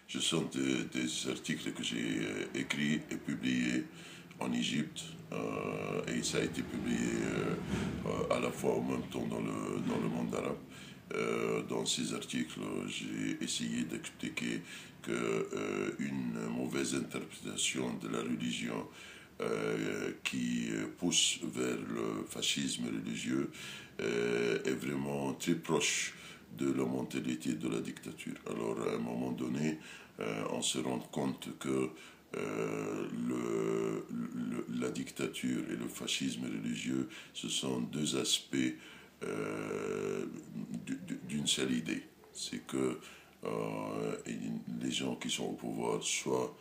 Ce sont des articles que j'ai écrits et publiés en Égypte et ça a été publié à la fois en même temps dans le monde arabe. Dans ces articles, j'ai essayé d'expliquer qu'une mauvaise interprétation de la religion qui pousse vers le fascisme religieux est vraiment très proche de la mentalité de la dictature. Alors à un moment donné, on se rend compte que la dictature et le fascisme religieux, ce sont deux aspects d'une seule idée. C'est que les gens qui sont au pouvoir, soit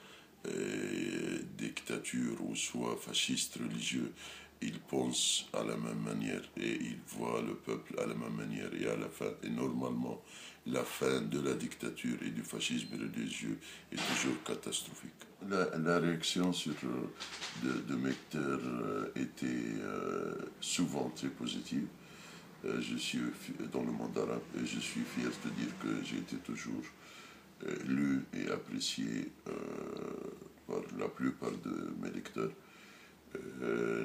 dictature ou soit fascistes religieux, ils pensent à la même manière et ils voient le peuple à la même manière et à la fin, et normalement, la fin de la dictature et du fascisme religieux est toujours catastrophique. La réaction de Mekter était souvent très positive. Je suis dans le monde arabe et je suis fier de dire que j'ai été toujours lu et apprécié par la plupart de mes lecteurs.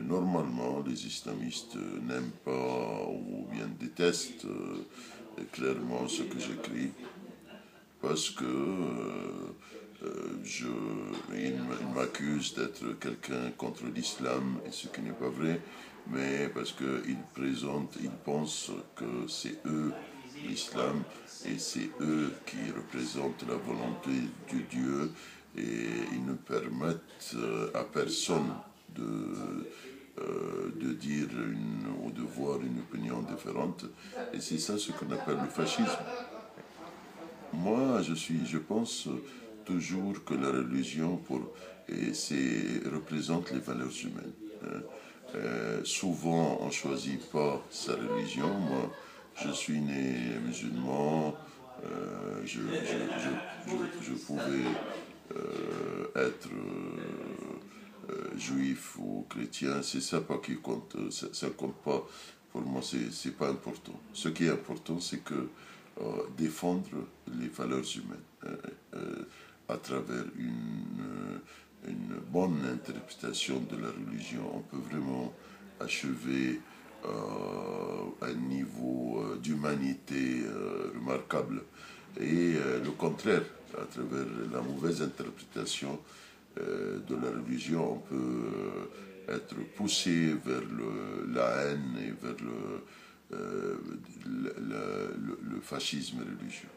Normalement, les islamistes n'aiment pas ou bien détestent clairement ce que j'écris parce que ils m'accusent d'être quelqu'un contre l'islam, et ce qui n'est pas vrai, mais parce qu'ils pensent que c'est eux l'islam et c'est eux qui représentent la volonté de Dieu et ils ne permettent à personne de dire ou de voir une opinion différente, et c'est ça ce qu'on appelle le fascisme. Moi, je pense toujours que la religion représente les valeurs humaines. Souvent, on ne choisit pas sa religion. Moi, je suis né musulman, je pouvais être juif ou chrétien, c'est ça pas qui compte, ça compte pas. Pour moi, c'est pas important. Ce qui est important, c'est que défendre les valeurs humaines à travers une bonne interprétation de la religion, on peut vraiment achever un niveau d'humanité remarquable. Et le contraire, à travers la mauvaise interprétation de la religion, on peut être poussé vers la haine et vers le fascisme religieux.